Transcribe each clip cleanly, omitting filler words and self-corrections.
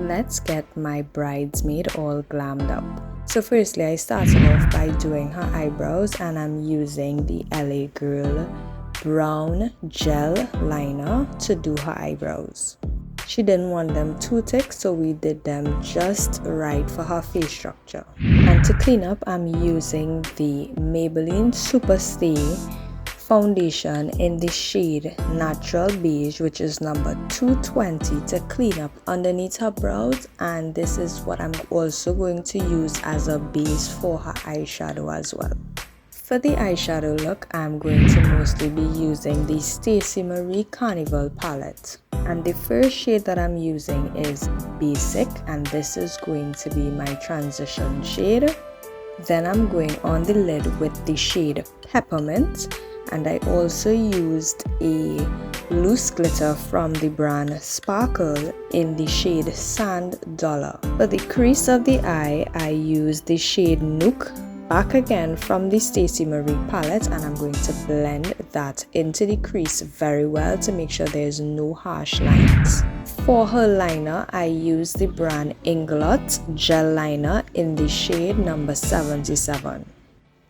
let's get my bridesmaid all glammed up. So firstly, I started off by doing her eyebrows, and I'm using the LA Girl brown gel liner to do her eyebrows. She didn't want them too thick, so we did them just right for her face structure. And to clean up, I'm using the Maybelline Superstay foundation in the shade Natural Beige, which is number 220, to clean up underneath her brows. And this is what I'm also going to use as a base for her eyeshadow as well. For the eyeshadow look, I'm going to mostly be using the Stacey Marie Carnival palette. And the first shade that I'm using is Basic, and this is going to be my transition shade. Then I'm going on the lid with the shade Peppermint, and I also used a loose glitter from the brand Sparkle in the shade Sand Dollar. For the crease of the eye, I used the shade Nook, back again from the Stacey Marie palette, and I'm going to blend that into the crease very well to make sure there's no harsh lines. For her liner, I used the brand Inglot gel liner in the shade number 77.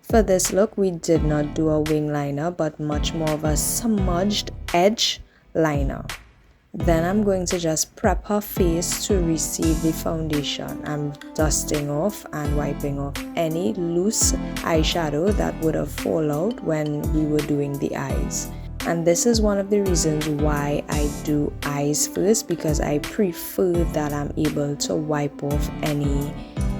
For this look, we did not do a wing liner, but much more of a smudged edge liner. Then I'm going to just prep her face to receive the foundation. I'm dusting off and wiping off any loose eyeshadow that would have fallen out when we were doing the eyes. And this is one of the reasons why I do eyes first, because I prefer that I'm able to wipe off any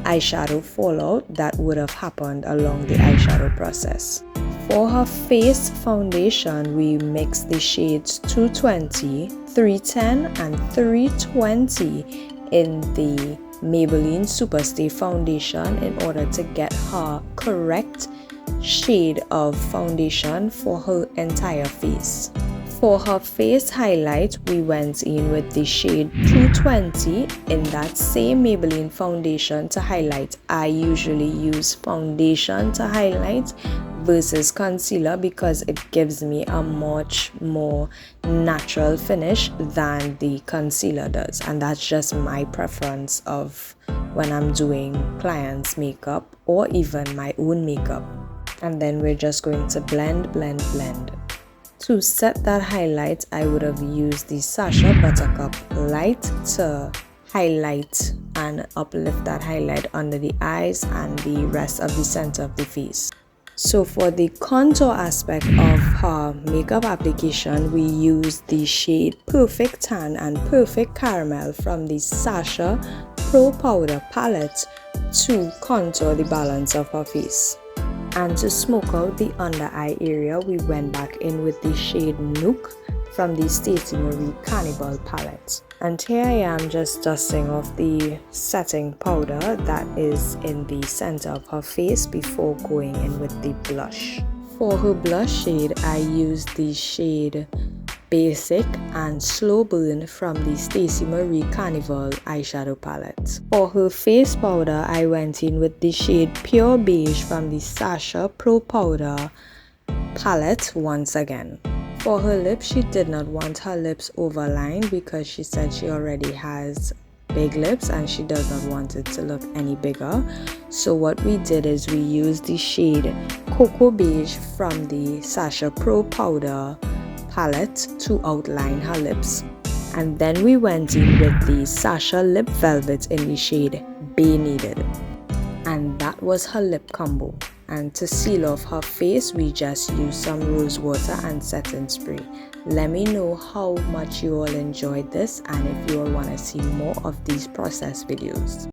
eyeshadow fallout that would have happened along the eyeshadow process. For her face foundation, we mix the shades 220, 310 and 320 in the Maybelline Superstay foundation in order to get her correct shade of foundation for her entire face. For her face highlight, we went in with the shade 220 in that same Maybelline foundation to highlight. I usually use foundation to highlight versus concealer because it gives me a much more natural finish than the concealer does, and that's just my preference of when I'm doing clients' makeup or even my own makeup. And then we're just going to blend. To set that highlight, I would have used the Sacha Buttercup Light to highlight and uplift that highlight under the eyes and the rest of the center of the face. So for the contour aspect of her makeup application, we used the shade Perfect Tan and Perfect Caramel from the Sacha Pro Powder palette to contour the balance of her face. And to smoke out the under eye area, we went back in with the shade Nook from the Stacey Marie Carnival palette. And here I am just dusting off the setting powder that is in the center of her face before going in with the blush. For her blush shade, I used the shade Basic and Slow Burn from the Stacey Marie Carnival eyeshadow palette. For her face powder, I went in with the shade Pure Beige from the Sacha Pro Powder palette once again. For her lips, she did not want her lips overlined because she said she already has big lips and she does not want it to look any bigger. So what we did is we used the shade Cocoa Beige from the Sacha Pro Powder palette to outline her lips. And then we went in with the Sacha Lip Velvet in the shade Bay Needed. And that was her lip combo. And to seal off her face, we just used some rose water and setting spray. Let me know how much you all enjoyed this and if you all want to see more of these process videos.